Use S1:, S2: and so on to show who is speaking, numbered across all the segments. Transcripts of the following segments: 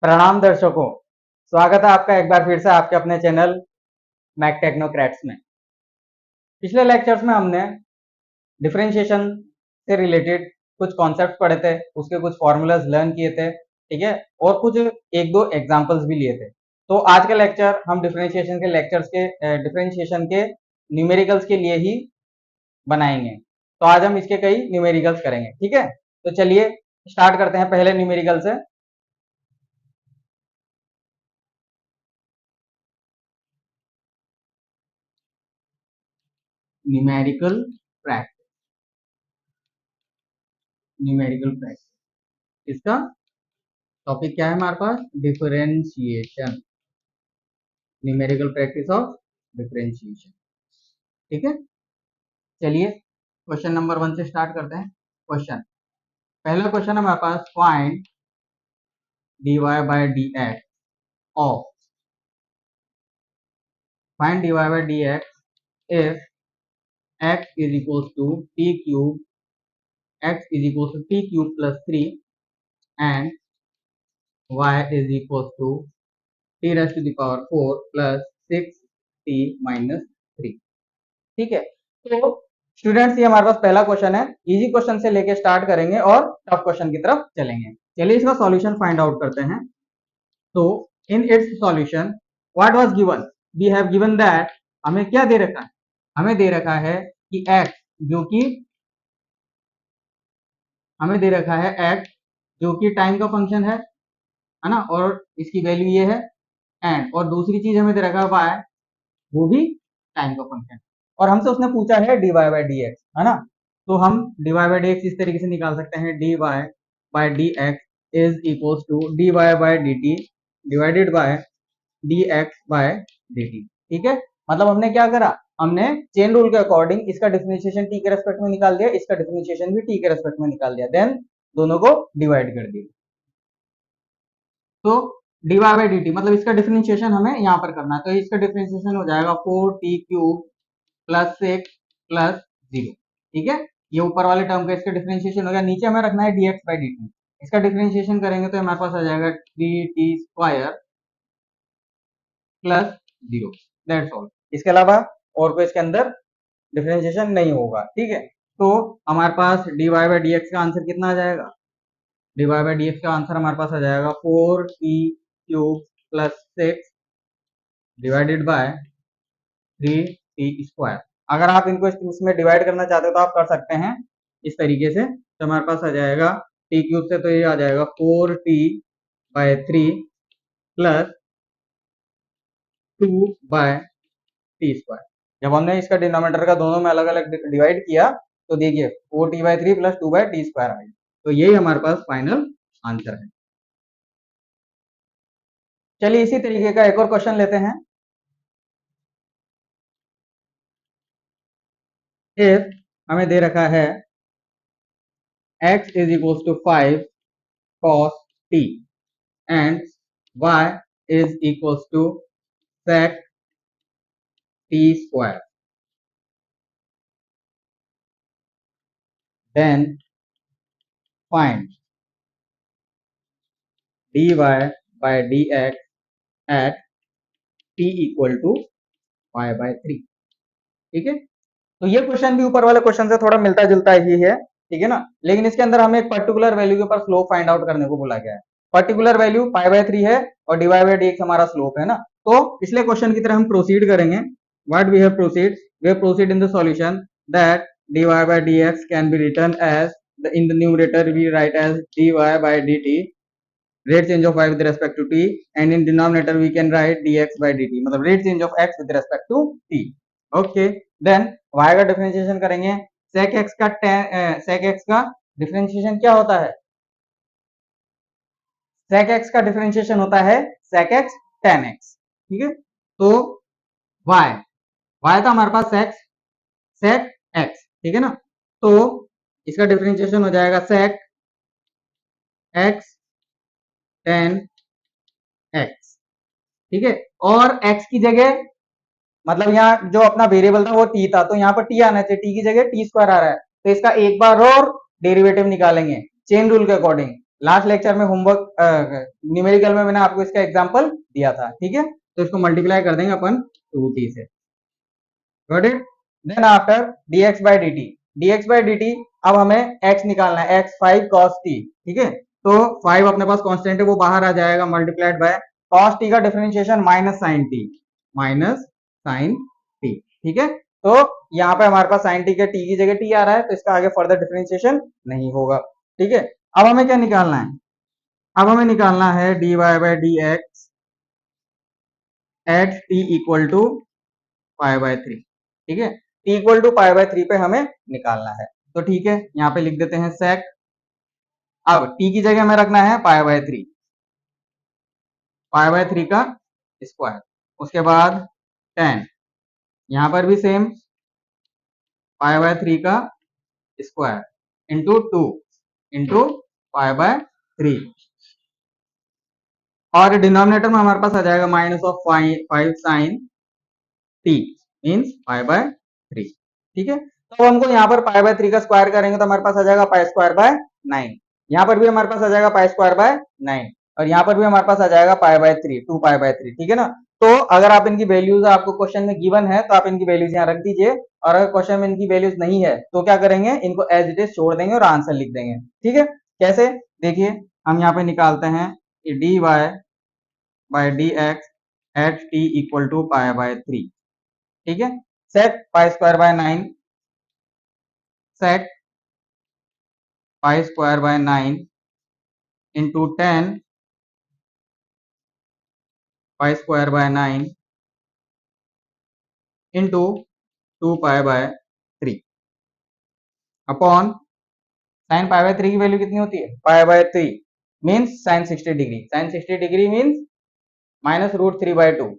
S1: प्रणाम दर्शकों, स्वागत है आपका एक बार फिर से आपके अपने चैनल मैक टेक्नोक्रेट्स में। पिछले लेक्चर्स में हमने डिफरेंशिएशन से रिलेटेड कुछ कॉन्सेप्ट पढ़े थे, उसके कुछ फॉर्मूलाज लर्न किए थे, ठीक है, और कुछ एक दो एग्जांपल्स भी लिए थे। तो आज का लेक्चर हम डिफरेंशिएशन के न्यूमेरिकल्स के लिए ही बनाएंगे। तो आज हम इसके कई न्यूमेरिकल्स करेंगे, ठीक है। तो चलिए स्टार्ट करते हैं पहले न्यूमेरिकल से। न्यूमेरिकल प्रैक्टिस, इसका टॉपिक क्या है हमारे पास? Differentiation, numerical practice of differentiation, ठीक है। चलिए क्वेश्चन नंबर 1 से स्टार्ट करते हैं। पहला क्वेश्चन है हमारे पास, find dy by dx of if x is equals to t cube plus 3 and y is equals to t raised to the power 4 plus 6t minus 3, ठीक है। तो स्टूडेंट्स ये हमारे पास पहला क्वेश्चन है। इजी क्वेश्चन से लेके स्टार्ट करेंगे और टफ क्वेश्चन की तरफ चलेंगे। चलिए इसका सॉल्यूशन फाइंड आउट करते हैं। तो in its solution what was given, we have given that, हमें क्या दे रखा है? हमें दे रखा है कि x जो कि टाइम का फंक्शन है ना, और इसकी वैल्यू ये है, एंड और दूसरी चीज हमें दे रखा है y, वो भी टाइम का फंक्शन, और हमसे उसने पूछा है dy बाय dx, है ना। तो हम dy बाय dx इस तरीके से निकाल सकते हैं, dy by dx is equals to dy by dt divided by dx by dt, ठीक है। मतलब हमने क्या करा, हमने चेन रूल के अकॉर्डिंग इसका डिफरेंशिएशन t के रेस्पेक्ट में निकाल दिया, इसका डिफरेंशिएशन भी t के रेस्पेक्ट में निकाल दिया, देन दोनों को डिवाइड कर दिया। तो dy बाय dt मतलब इसका डिफरेंशिएशन हमें यहाँ पर करना है, तो इसका डिफरेंशिएशन हो जाएगा 4t क्यूब प्लस 6 प्लस 0, ठीक है। ये ऊपर वाले टर्म का इसका डिफरेंशिएशन हो गया। नीचे हमें रखना है dx बाय dt, इसका डिफरेंशिएशन करेंगे तो हमारे पास आ जाएगा 3t square plus 0, that's all. इसके अलावा और कोई इसके अंदर डिफरेंशिएशन नहीं होगा, ठीक है। तो हमारे पास dy बाय dx का आंसर कितना आ जाएगा? dy बाय dx का आंसर हमारे पास आ जाएगा 4t cube plus 6 divided by 3t square. अगर आप इनको इसमें डिवाइड करना चाहते हो तो आप कर सकते हैं इस तरीके से। तो हमारे पास आ जाएगा t क्यूब से, तो ये आ जाएगा 4t by 3 plus 2 by t square. जब हमने इसका डिनोमिनेटर का दोनों में अलग अलग डिवाइड किया तो देखिए 4t by 3 plus 2 by t square आ गया। तो यही हमारे पास फाइनल आंसर है। चलिए इसी तरीके का एक और क्वेश्चन लेते हैं। इफ हमें दे रखा है x is equals to 5 cos t and y is equals to sec t square, then find dy by dx at t equal to y by 3, ठीक है। तो ये क्वेश्चन भी ऊपर वाले क्वेश्चन से थोड़ा मिलता जुलता ही है, ठीक है ना, लेकिन इसके अंदर हमें एक पर्टिकुलर वैल्यू के ऊपर स्लोप फाइंड आउट करने को बोला गया है। पर्टिकुलर वैल्यू पाई बाय 3 है और dy बाय dx हमारा स्लोप है ना। तो पिछले क्वेश्चन की तरह हम प्रोसीड करेंगे। What we have proceed, we have proceed in the solution that dy by dx can be written as in the numerator we write as dy by dt rate change of y with respect to t, and in denominator we can write dx by dt मतलब rate change of x with respect to t, okay। then y का differentiation करेंगे, sec x का differentiation क्या होता है? sec x का differentiation होता है sec x tan x, ठीक है। तो y था हमारे पास sec x, ठीक है ना। तो इसका डिफरेंशिएशन हो जाएगा sec x tan x, ठीक है। और x की जगह मतलब यहाँ जो अपना वेरिएबल था वो t था, तो यहाँ पर t आना चाहिए, t की जगह t स्क्वायर आ रहा है, तो इसका एक बार और डेरिवेटिव निकालेंगे चेन रूल के अकॉर्डिंग। लास्ट लेक्चर में होमवर्क न्यूमेरिकल में मैंने आपको इसका एग्जांपल दिया था, ठीक है। तो इसको मल्टीप्लाई कर देंगे अपन 2t से, got it. Then after dx by dt, dx by dt अब हमें x निकालना है, x 5 cos t, ठीक है। तो 5 अपने पास कांस्टेंट है, वो बाहर आ जाएगा, मल्टीप्लाइड बाय cos t का differentiation minus sine t, minus sine t, ठीक है। तो यहाँ पे हमारे पास साइन t के t की जगह t आ रहा है, तो इसका आगे फर्दर डिफरेंशिएशन नहीं होगा, ठीक है। अब हमें क्या निकालना है, अब हमें निकालना है dy by dx at t equal to pi by 3, ठीक है। t equal to pi by 3 पे हमें निकालना है, तो ठीक है, यहाँ पे लिख देते हैं sec। अब t की जगह हमें रखना है पाई बाय 3, पाई बाय 3 का स्क्वायर, उसके बाद 10, यहाँ पर भी सेम पाई बाय 3 का square into 2 into pi by 3, और डिनोमिनेटर में हमारे पास आ जाएगा minus of 5 sine t means pi by 3, ठीक है। तो हमको यहाँ पर पाई बाय 3 का स्क्वायर करेंगे तो हमारे पास आ जाएगा पाई स्क्वायर बाय 9, यहाँ पर भी हमारे पास आ जाएगा पाई स्क्वायर बाय 9, और यहाँ पर भी हमारे पास आ जाएगा पाई बाय 3, 2 पाई बाय 3, ठीक है ना। तो अगर आप इनकी वैल्यूज आपको क्वेश्चन में गिवन है तो आप इनकी वैल्यूज यहाँ रख दीजिए, और अगर क्वेश्चन में इनकी वैल्यूज नहीं है तो क्या करेंगे, इनको एज इट इज छोड़ देंगे और आंसर लिख देंगे, ठीक है। कैसे, देखिए हम यहाँ पे निकालते हैं dy by dx at t equal to pi by 3, ठीक है। Set pi square by 9, set pi square by 9 into 10 pi square by 9 into 2 pi by 3 upon sine pi by 3 की वैल्यू कितनी होती है, pi by 3 means sine 60 degree, sine 60 degree means minus root 3 by 2,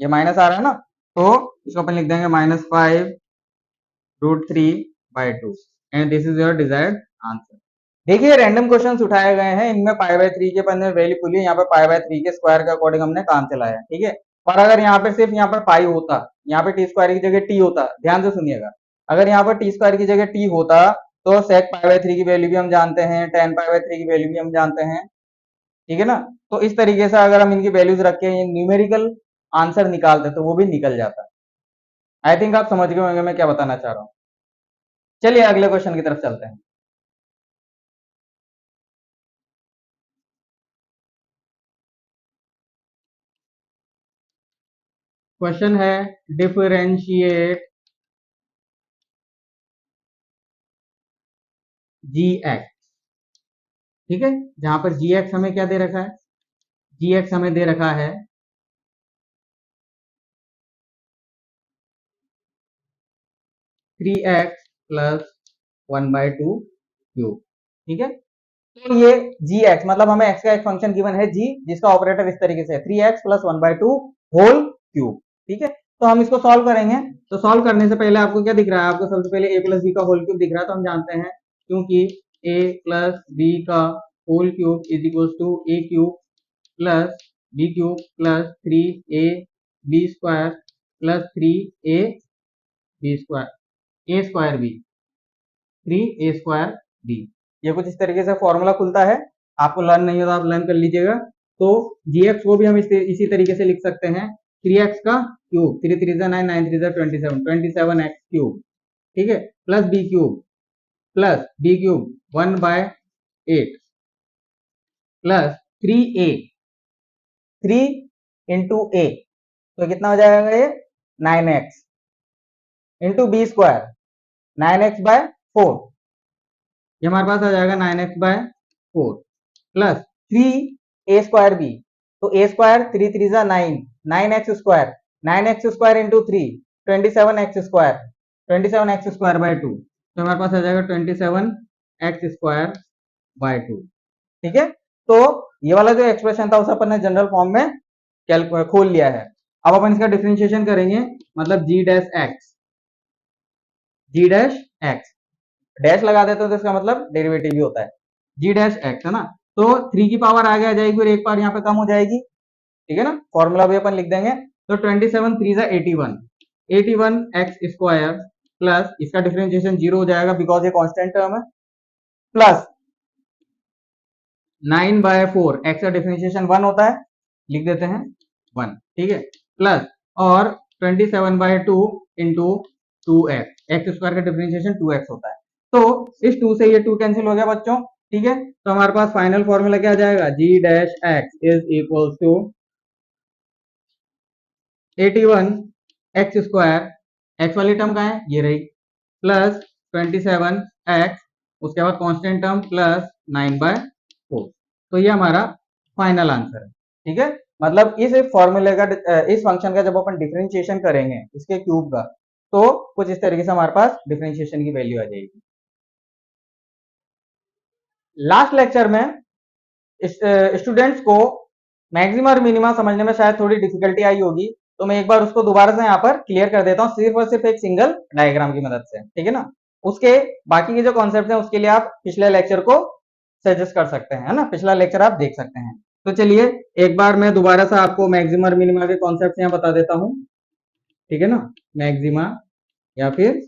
S1: ये minus आ रहा है ना, तो इसको अपन लिख देंगे minus 5 root 3 by 2, and this is your desired answer. देखिए रैंडम क्वेश्चंस उठाए गए हैं, इनमें पाई बाय 3 के पंद्रह वैल्यू खुली है, यहाँ पर पाई बाय 3 के स्क्वायर के अकॉर्डिंग हमने काम चलाया, ठीक है। पर अगर यहाँ पर सिर्फ यहाँ पर पाई होता, यहाँ पे टी स्क्वायर की जगह टी होता, ध्यान से सुनिएगा, अगर यहाँ पर टी स्क्वायर की जगह टी होता तो सेक पाई बाय 3 की वैल्यू भी हम जानते हैं, टेन पाई बाय 3 की वैल्यू भी हम जानते हैं, ठीक है ना। तो इस तरीके से अगर हम इनकी वैल्यूज रख के न्यूमेरिकल आंसर निकालते तो वो भी निकल जाता। आई थिंक आप समझ गए होंगे मैं क्या बताना चाह रहा हूँ। चलिए अगले क्वेश्चन की तरफ चलते हैं। क्वेश्चन है डिफरेंशिएट जी एक्स, ठीक है। जहां पर जी एक्स हमें क्या दे रखा है, जी एक्स हमें दे रखा है 3x प्लस 1/2 क्यूब, ठीक है। तो ये जी एक्स मतलब हमें एक्स का एक फंक्शन गिवन है जी, जिसका ऑपरेटर इस तरीके से है 3x प्लस 1/2 होल क्यूब, ठीक है। तो हम इसको सॉल्व करेंगे, तो सॉल्व करने से पहले आपको क्या दिख रहा है, आपको सबसे पहले a प्लस बी का होल क्यूब दिख रहा है, तो हम जानते हैं क्योंकि a प्लस बी का whole cube is equal to a cube plus b cube plus 3a b square plus 3a b square a square b, 3a square b. ये कुछ इस तरीके से फॉर्मूला खुलता है, आपको लर्न नहीं होता आप लर्न कर लीजिएगा। तो gx को भी हम इसी तरीके से लिख सकते हैं 3x का क्यूब, 3 3 9 9 3 27 27x क्यूब, ठीक है, plus b cube plus b cube 1/8 plus 3a, 3 into a, तो कितना हो जाएगा ये 9x into B square 9x by 4, ये हमारे पास आ जाएगा 9x by 4 plus 3a square b, तो a square 3 3 9, 9x square, 9x square into 3 27x square, 27x square by 2, तो हमारे पास आ जाएगा 27x स्क्वायर बाय 2, ठीक है। तो ये वाला जो एक्सप्रेशन था उसे अपन ने जनरल फॉर्म में खोल लिया है। अब अपन इसका डिफरेंशिएशन करेंगे, मतलब g dash x, g dash x dash लगा देते हो तो इसका मतलब डेरिवेटिव भी होता है, g डैश x है ना। तो 3 की पावर आगे आ जाएगी और एक पावर यहाँ पे कम हो जाएगी, ठीक है ना, फॉर्मूला भी अपन लिख देंगे। तो 27 3 81, 81 एक्स स्क्वायर प्लस इसका डिफरेंशिएशन 0 हो जाएगा बिकॉज ये कांस्टेंट टर्म है, प्लस 9/4 एक्स का डिफरेंशिएशन 1 होता है, लिख देते हैं 1, ठीक है, प्लस और 27/2 इंटू 2x, एक्स स्क्वायर का डिफरेंशिएशन 2x होता है। तो इस 2 से ये 2 कैंसिल हो गया बच्चों, ठीक है। तो हमारे पास फाइनल फॉर्मूला क्या आ जाएगा, g dash x is equal to 81 x square, x वाली टर्म कहाँ है, ये रही, प्लस 27x, उसके बाद कांस्टेंट टर्म प्लस 9/4। तो ये हमारा फाइनल आंसर है, ठीक है। मतलब इस फॉर्मूले का, इस फंक्शन का जब अपन डिफरेंशिएशन करेंगे इसके क्यूब का, तो कुछ इस तरीके से हमारे पास डिफरेंशिएशन की वैल्यू आ जाएगी। लास्ट लेक्चर में स्टूडेंट्स को मैक्सिमा और मिनिमा समझने में शायद थोड़ी डिफिकल्टी आई होगी, तो मैं एक बार उसको दोबारा से यहाँ पर क्लियर कर देता हूँ, सिर्फ और सिर्फ एक सिंगल डायग्राम की मदद से, ठीक है ना। उसके बाकी के जो कॉन्सेप्ट हैं उसके लिए आप पिछले लेक्चर को सजेस्ट कर सकते हैं, है ना, पिछला लेक्चर आप देख सकते हैं। तो चलिए एक बार मैं दोबारा से आपको मैक्सिमा और मिनिमा के कॉन्सेप्ट यहाँ बता देता हूँ, ठीक है ना। मैक्सिमा या फिर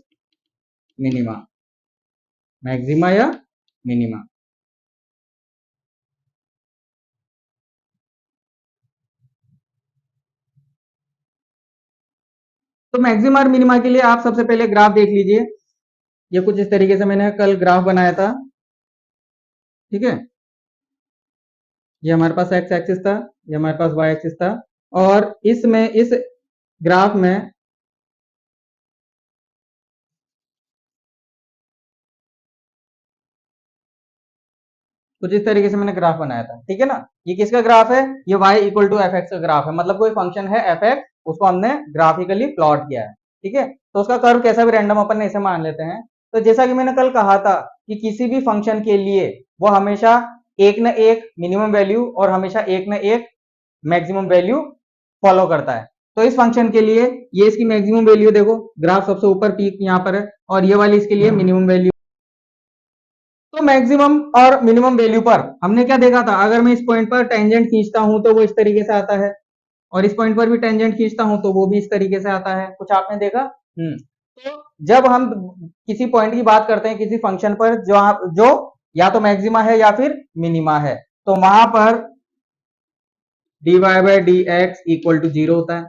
S1: मिनिमा, मैक्सिमा या मिनिमा। तो मैक्सिमा और मिनिमा के लिए आप सबसे पहले ग्राफ देख लीजिए। ये कुछ इस तरीके से मैंने कल ग्राफ बनाया था, ठीक है। ये हमारे पास एक्स एक्सिस था, ये हमारे पास वाई एक्सिस था, और इसमें इस ग्राफ में कुछ इस तरीके से मैंने ग्राफ बनाया था, ठीक है ना। ये किसका ग्राफ है, ये y equal to f x का ग्राफ है, मतलब कोई फंक्शन है एफ एक्स, उसको हमने ग्राफिकली प्लॉट किया है, ठीक है। तो उसका कर्व कैसा भी रैंडम अपन इसे मान लेते हैं। तो जैसा कि मैंने कल कहा था कि किसी भी फंक्शन के लिए वो हमेशा एक न एक मिनिमम वैल्यू और हमेशा एक न एक मैक्सिमम वैल्यू फॉलो करता है। तो इस फंक्शन के लिए ये इसकी मैक्सिमम वैल्यू देखो, ग्राफ सबसे ऊपर पीक यहाँ पर है, और ये वाली इसके लिए मिनिमम वैल्यू। तो मैक्सिमम और मिनिमम वैल्यू पर हमने क्या देखा था, अगर मैं इस पॉइंट पर टेंजेंट खींचता हूं तो वो इस तरीके से आता है, और इस पॉइंट पर भी टेंजेंट खींचता हूं तो वो भी इस तरीके से आता है, कुछ आपने देखा। तो जब हम किसी पॉइंट की बात करते हैं किसी फंक्शन पर जो या तो मैक्सिमा है या फिर मिनिमा है, तो वहां पर dy by d x equal to 0 होता है,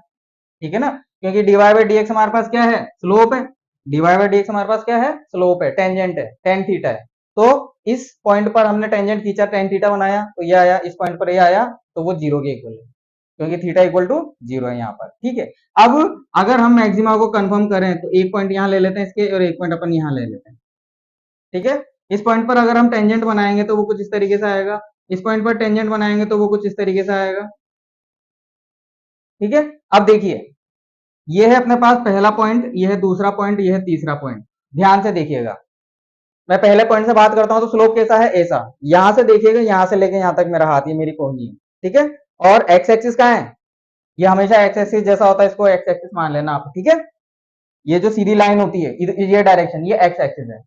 S1: ठीक है ना, क्योंकि dy बाई डी एक्स हमारे पास क्या है, स्लोप है। dy बाई डी एक्स हमारे पास क्या है, स्लोप है, टेंजेंट है, टेन थीटा है। तो इस पॉइंट पर हमने टेंजेंट खींचा, टेन थीटा बनाया, तो ये आया, इस पॉइंट पर ये आया, तो वो 0 के इक्वल है, क्योंकि थीटा इक्वल टू 0 है यहाँ पर, ठीक है। अब अगर हम मैक्सिमा को कंफर्म करें तो एक पॉइंट यहाँ ले लेते हैं इसके, और एक पॉइंट अपन यहाँ ले लेते हैं, ठीक है। इस पॉइंट पर अगर हम टेंजेंट बनाएंगे तो वो कुछ इस तरीके से आएगा, इस पॉइंट पर टेंजेंट बनाएंगे तो वो कुछ इस तरीके से आएगा, ठीक है। अब देखिए, ये है अपने पास पहला पॉइंट, ये है दूसरा पॉइंट, ये है तीसरा पॉइंट। ध्यान से देखिएगा, मैं पहले पॉइंट से बात करता हूं तो स्लोप कैसा है, ऐसा, यहां से देखिएगा, यहां से लेके यहां तक मेरा हाथ, ये मेरी कोहनी है, ठीक है। और एक्स एक्सिस कहां है, ये हमेशा एक्स एक्सिस जैसा होता है, इसको एक्स एक्सिस मान लेना आप, ठीक है। ये जो सीधी लाइन होती है, ये डायरेक्शन, ये एक्स एक्सिस है।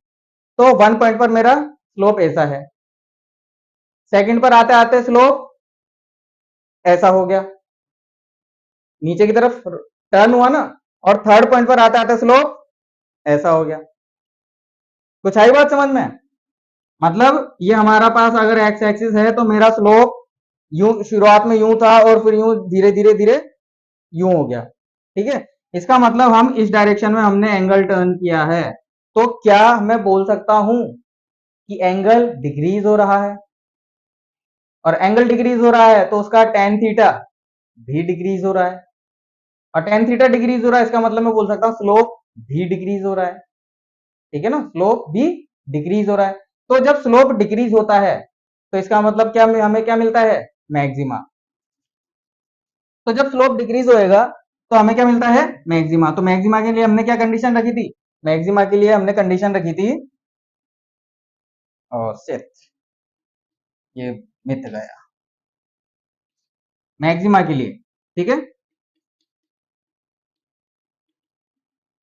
S1: तो वन पॉइंट पर मेरा स्लोप ऐसा है, सेकंड पर आते आते स्लोप ऐसा हो गया, नीचे की तरफ टर्न हुआ ना, और थर्ड पॉइंट पर आते आते स्लोप ऐसा हो गया। कुछ आई बात समझ में, मतलब ये हमारा पास अगर एक्स एक्सिस है तो मेरा स्लोप यूं शुरुआत में यूं था, और फिर यूं धीरे धीरे धीरे यूं हो गया, ठीक है। इसका मतलब हम इस डायरेक्शन में हमने एंगल टर्न किया है, तो क्या मैं बोल सकता हूं कि एंगल डिक्रीज हो रहा है, और एंगल डिक्रीज हो रहा है तो उसका टेन थीटा भी डिक्रीज हो रहा है, और टेन थीटा डिक्रीज हो रहा है, इसका मतलब मैं बोल सकता हूं स्लोप भी डिक्रीज हो रहा है, ठीक है ना, स्लोप भी डिक्रीज हो रहा है। तो जब स्लोप डिक्रीज होता है तो इसका मतलब क्या, हमें क्या मिलता है, मैक्सिमा। तो जब स्लोप डिक्रीज होएगा तो हमें क्या मिलता है, मैक्सिमा। तो मैक्सिमा के लिए हमने क्या कंडीशन रखी थी, मैक्सिमा के लिए हमने कंडीशन रखी थी, और शिट, ये मिथ गया, मैक्सिमा के लिए, ठीक है।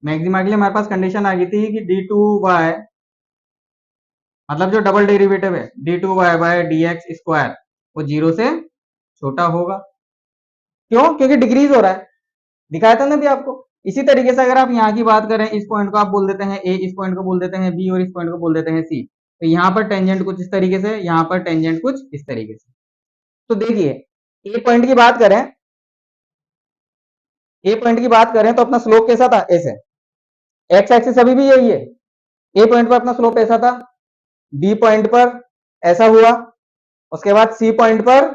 S1: मैक्सिमा के लिए हमारे पास कंडीशन आ गई थी कि डी टू वाई, मतलब जो डबल डेरिवेटिव है d two y by d x square, वो 0 से छोटा होगा। क्यों, क्योंकि डिक्रीज हो रहा है, दिखाया था ना भी आपको। इसी तरीके से अगर आप यहाँ की बात करें, इस पॉइंट को आप बोल देते हैं ए, इस पॉइंट को बोल देते हैं बी, और इस पॉइंट को बोल देते हैं सी, तो यहाँ पर टेंजेंट कुछ इस तरीके से, यहाँ पर टेंजेंट कुछ इस तरीके से। तो देखिए ए पॉइंट की बात करें, ए पॉइंट की बात करें तो अपना स्लोप कैसा था, ऐसे एक्स एक्सिस अभी भी यही है। ए पॉइंट पर अपना स्लोप ऐसा था, बी पॉइंट पर ऐसा हुआ, उसके बाद सी पॉइंट पर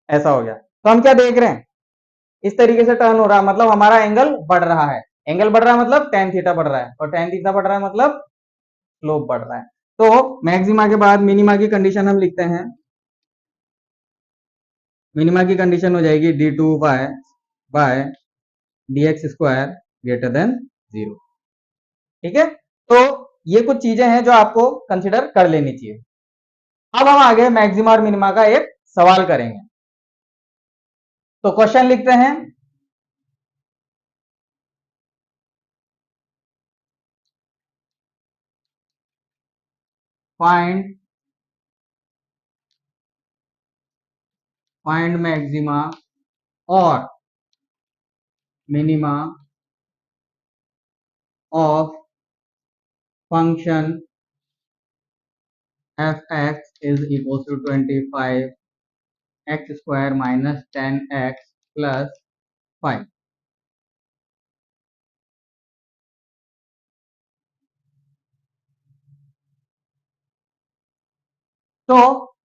S1: ऐसा हो गया। तो हम क्या देख रहे हैं, इस तरीके से टर्न हो रहा है, मतलब हमारा एंगल बढ़ रहा है। एंगल बढ़ रहा है मतलब टेन थीटा बढ़ रहा है, और टेन थीटा बढ़ रहा है मतलब स्लोप बढ़ रहा है। तो मैक्सिमा के बाद मिनिमा की कंडीशन हम लिखते हैं। मिनिमा की कंडीशन हो जाएगी d two y by d x square greater than 0। ठीक है, तो ये कुछ चीजें हैं जो आपको कंसिडर कर लेनी चाहिए। अब हम आगे मैक्सिमा और मिनिमा का एक सवाल करेंगे। तो क्वेश्चन लिखते हैं, फाइंड मैक्सिमा और minima of function f x is equal to 25 x square minus 10x plus 5। तो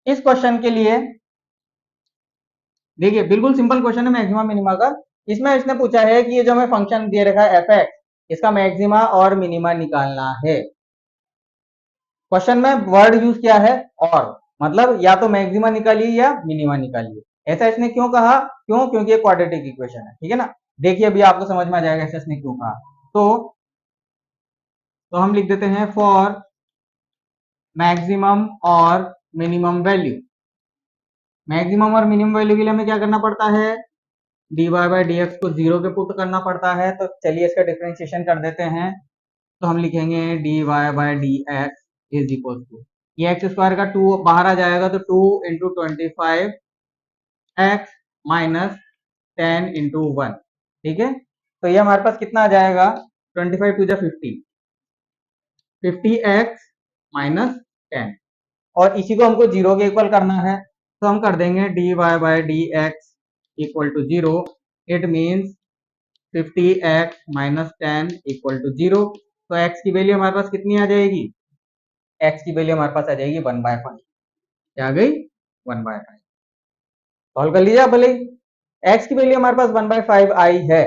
S1: इस क्वेश्चन के लिए देखिए बिल्कुल सिंपल क्वेश्चन है मैक्सिमा मिनिमा का। इसमें इसने पूछा है कि ये जो हमें फंक्शन दे रखा है एफ एक्स, इसका मैक्सिमा और मिनिमा निकालना है। क्वेश्चन में वर्ड यूज किया है और, मतलब या तो मैक्सिमा निकालिए या मिनिमा निकालिए। ऐसा इसने क्यों कहा, क्योंकि ये क्वाड्रेटिक इक्वेशन है। ठीक है ना, देखिए अभी आपको समझ में आ जाएगा ऐसा इसने क्यों कहा। तो हम लिख देते हैं फॉर मैक्सिमम और मिनिमम वैल्यू। मैक्सिमम और मिनिमम वैल्यू के लिए हमें क्या करना पड़ता है, dy बाई डी एक्स को 0 पे पुट करना पड़ता है। तो चलिए इसका डिफरेंशिएशन कर देते हैं। तो हम लिखेंगे dy by d x is equal to, ये एक्स स्क्वायर का 2 बाहर आ जाएगा तो 2 इंटू 25 एक्स माइनस 10 इंटू 1। ठीक है, तो ये हमारे पास कितना आ जाएगा, 25 टू जा 50, 50 एक्स माइनस 10, और इसी को हमको 0 के इक्वल करना है। तो हम कर देंगे dy by d x equal to 0। It means 50x minus 10 equal to 0। तो x की वैल्यू हमारे पास कितनी आ जाएगी, x की वैल्यू हमारे पास आ जाएगी 1/5। क्या आ गई, 1/5। सॉल्व कर लीजिए आप भले ही, x की वैल्यू हमारे पास 1/5 आई है।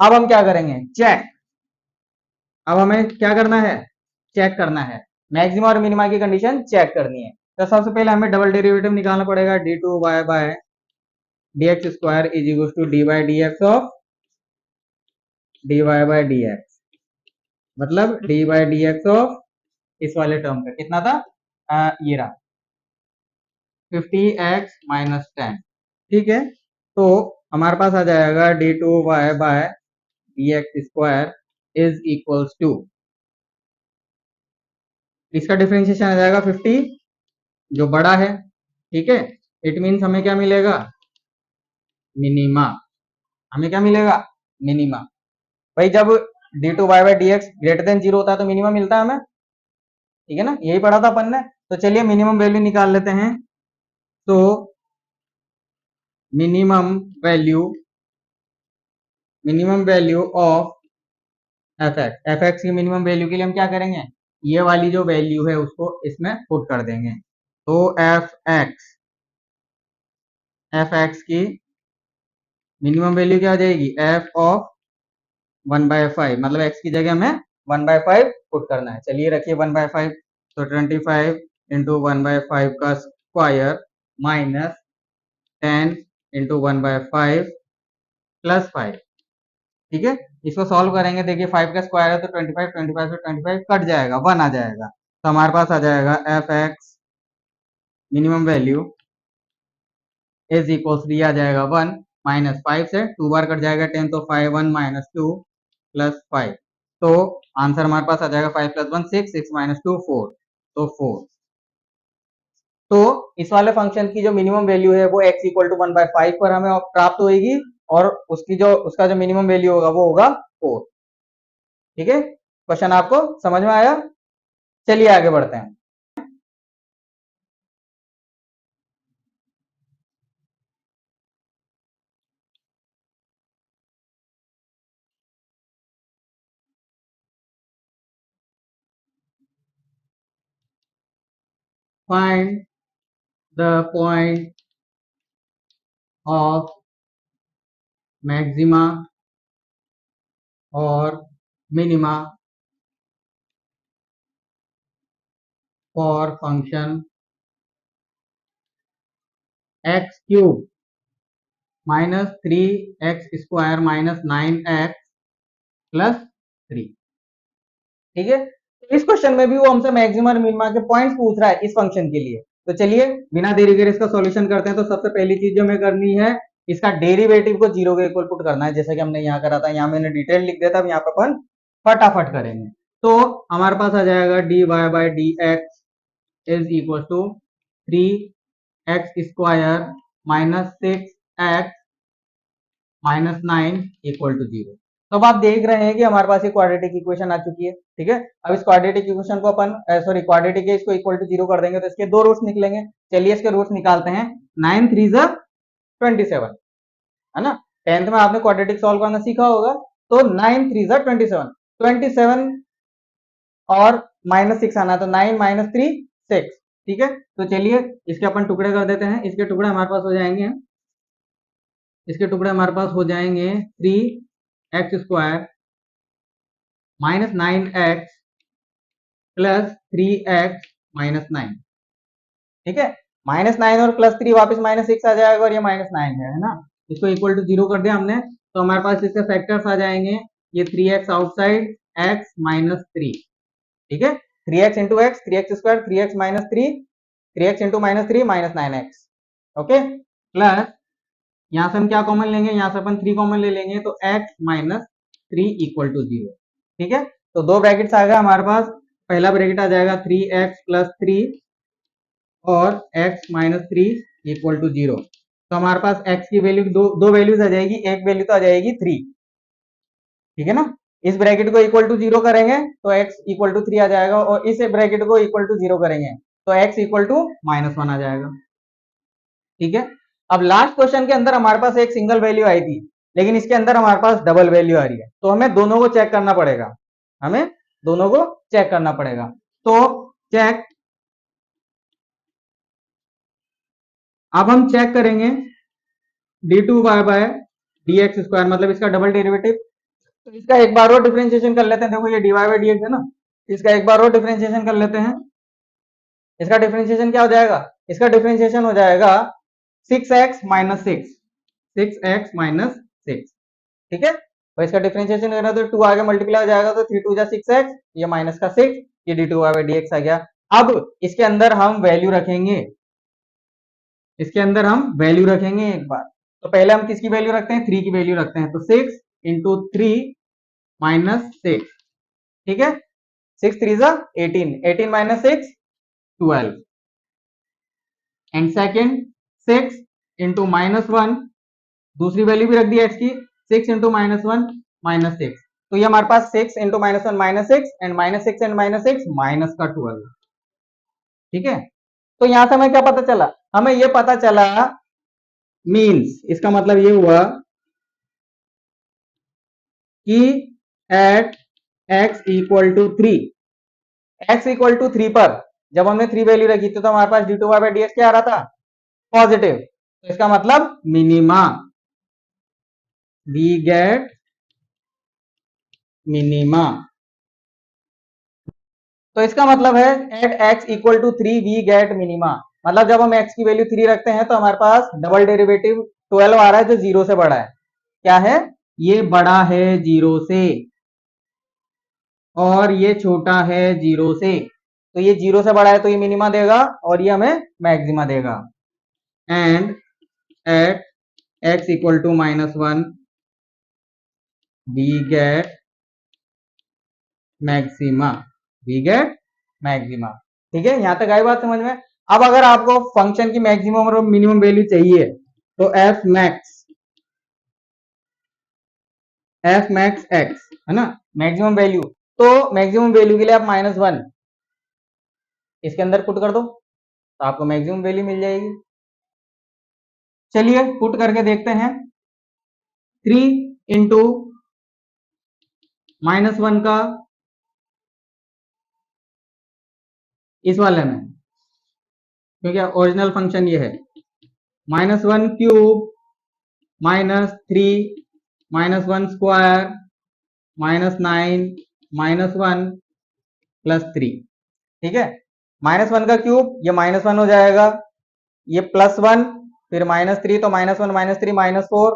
S1: अब हम क्या करेंगे, चेक। अब हमें क्या करना है, चेक करना है, मैक्सिमा और मिनिमा की कंडीशन चेक करनी है। तो सबसे पहले हमें डबल डेरिवेटिव निकालना पड़ेगा, d two y by d x square is equal to d by d x of d y by d x, मतलब d by d x of इस वाले टर्म का कितना था, ये रहा 50x माइनस 10। ठीक है, तो हमारे पास आ जाएगा d two y by d x square is equals to, इसका डिफरेंशिएशन आ जाएगा 50 जो बड़ा है। ठीक है, इट मीन्स हमें क्या मिलेगा, मिनिमा। हमें क्या मिलेगा, मिनिमा। भाई जब d two y by d x greater than 0 होता है तो मिनिमम मिलता है हमें। ठीक है ना, यही पढ़ा था अपन ने। तो चलिए मिनिमम वैल्यू निकाल लेते हैं। तो minimum value of F x की मिनिमम वैल्यू के लिए हम क्या करेंगे, ये वाली जो वैल्यू है उसको इसमें पुट कर देंगे। तो एफ एक्स की मिनिमम वैल्यू क्या आ जाएगी, एफ ऑफ 1/5, मतलब एक्स की जगह हमें 1/5 पुट करना है। चलिए रखिए 1/5, तो 25 इंटू 1/5 का स्क्वायर माइनस 10 इंटू 1/5 प्लस 5। ठीक है, इसको सॉल्व करेंगे, देखिए 5 का स्क्वायर है तो 25, 25 से 25 कट जाएगा, 1 आ जाएगा। तो हमारे पास आ जाएगा F x minimum value is equals, दिया जाएगा 1 माइनस 5 से 2 बार कट जाएगा 10, तो 5 1 माइनस 2 प्लस 5। तो आंसर हमारे पास आ जाएगा 5 प्लस 1 6, 6 माइनस 2 4, तो 4। तो इस वाले फंक्शन की जो मिनिमम वैल्यू है वो x इक्वल टू 1/5 पर हमें प्राप्त होगी, और उसका जो मिनिमम वैल्यू होगा वो होगा 4। ठीक है, क्वेश्चन आपको समझ में आया। चलिए आगे बढ़ते हैं। Find the point of maxima और minima for function x cube minus 3x² minus 9x plus 3। ठीक है, तो इस क्वेश्चन में भी वो हमसे मैक्सिमम और मिनिमा के पॉइंट्स पूछ रहा है इस फंक्शन के लिए। तो चलिए बिना देरी करे इसका सॉल्यूशन करते हैं। तो सबसे पहली चीज जो हमें करनी है, इसका डेरिवेटिव को 0 के इक्वल पुट करना है, जैसा कि हमने यहाँ करा था। यहाँ मैंने डिटेल लिख दिया था, अब यहाँ पे अपन फटाफट करेंगे। तो हमारे पास आ जाएगा dy/dx is equal to 3x² minus 6x minus 9 equal to 0। तो अब आप देख रहे हैं कि हमारे पास एक क्वाड्रेटिक इक्वेशन आ चुकी है। ठीक है, अब इस क्वाड्रेटिक इक्वेशन को अपन क्वाड्रेटिक है, इसको इक्वल टू 0 कर देंगे तो इसके दो रूट्स निकलेंगे। चलिए इसके रूट्स निकालते हैं। 9 3 जा 27, है ना। 10th में आपने क्वाड्रेटिक सॉल्व करना सीखा होगा। तो 9 3 जा 27, 27 और माइनस 6 आना है, तो 9 माइनस 3 6। ठीक है, तो चलिए इसके अपन टुकड़े कर देते हैं। इसके टुकड़े हमारे पास हो जाएंगे, इसके टुकड़े हमारे पास हो जाएंगे 3x² minus 9x plus 3x minus 9। ठीक है, माइनस 9 और प्लस 3 वापस माइनस 6 आ जाएगा और ये माइनस 9 है ना। इसको इक्वल टू 0 कर दिया हमने, तो हमारे पास इसके फैक्टर्स आ जाएंगे। ये 3x आउटसाइड x माइनस 3। ठीक है, 3x into x 3x², 3x minus 3, 3x into minus 3 minus 9x। Okay, plus यहां से हम क्या कॉमन लेंगे, यहां से अपन 3 कॉमन ले लेंगे, तो x माइनस 3 इक्वल टू 0। ठीक है, तो दो ब्रैकेट्स आ गया हमारे पास। पहला ब्रैकेट आ जाएगा 3x प्लस 3 और x माइनस 3 इक्वल टू 0। तो हमारे पास x की वैल्यू दो वैल्यूज आ जाएगी, एक वैल्यू तो आ जाएगी 3। ठीक है ना, इस ब्रैकेट को इक्वल टू 0 करेंगे तो x इक्वल टू 3 आ जाएगा, और इस ब्रैकेट को इक्वल टू 0 करेंगे तो x इक्वल टू -1 आ जाएगा। ठीक है, अब लास्ट क्वेश्चन के अंदर हमारे पास एक सिंगल वैल्यू आई थी, लेकिन इसके अंदर हमारे पास डबल वैल्यू आ रही है, तो हमें दोनों को चेक करना पड़ेगा। हमें दोनों को चेक करना पड़ेगा। तो चेक, अब हम चेक करेंगे d2y/dx², मतलब इसका डबल डेरिवेटिव। तो इसका एक बार और डिफरेंशिएशन कर लेते हैं। देखो ये dy/dx है ना, इसका एक बार और डिफरेंशिएशन कर लेते हैं। इसका डिफरेंशिएशन क्या हो जाएगा, इसका डिफरेंशिएशन हो जाएगा 6x माइनस 6, 6x माइनस 6। ठीक है, तो इसका डिफरेंशिएशन करना तो 2 आगे मल्टीप्लाई हो जाएगा, तो 3 2 जा 6x, ये माइनस का 6, ये d2y/dx आ गया। अब इसके अंदर हम वैल्यू रखेंगे, इसके अंदर हम वैल्यू रखेंगे एक बार। तो पहले हम किसकी वैल्यू रखते हैं, 3 की वैल्यू रखते हैं। तो 6 इंटू 3 माइनस 6। ठीक है, 6 3 जा 18, 18 माइनस 6 12, एंड सेकेंड 6 इंटू -1, दूसरी वैल्यू भी रख दी x की, 6 इंटू -1 -6। तो ये हमारे पास 6 इंटू -1 -6, एंड -6 एंड -6 माइनस का 12। ठीक है, तो यहां से हमें क्या पता चला, हमें ये पता चला, मीन्स इसका मतलब ये हुआ कि at x equal to 3, x equal to 3 पर जब हमने 3 वैल्यू रखी थी, तो हमारे पास d2y/dx क्या आ रहा था, पॉजिटिव। तो इसका मतलब मिनिमा, वी गेट मिनिमा। तो इसका मतलब है at x equal to 3 we get minima. मतलब जब हम x की वैल्यू 3 रखते हैं तो हमारे पास डबल डेरिवेटिव 12 आ रहा है, जो 0 से बड़ा है। क्या है, ये बड़ा है 0 से और ये छोटा है 0 से। तो ये 0 से बड़ा है तो ये मिनिमा देगा और ये हमें मैक्सिमा देगा। And at x equal to -1 we get maxima, we get maxima. ठीक है, यहां तक आई बात समझ में। अब अगर आपको फंक्शन की मैक्सिमम और मिनिमम वैल्यू चाहिए तो एफ मैक्स एक्स है ना, मैक्सिमम वैल्यू। तो मैक्सिमम वैल्यू के लिए आप -1 इसके अंदर पुट कर दो तो आपको मैक्सिमम वैल्यू मिल जाएगी। चलिए पुट करके देखते हैं। 3 इंटू -1 का इस वाले में क्योंकि ओरिजिनल फंक्शन ये है -1³ -3 -1² -9 -1 +3। ठीक है, -1 का क्यूब ये -1 हो जाएगा, ये +1, फिर -3 तो -1 -3 -4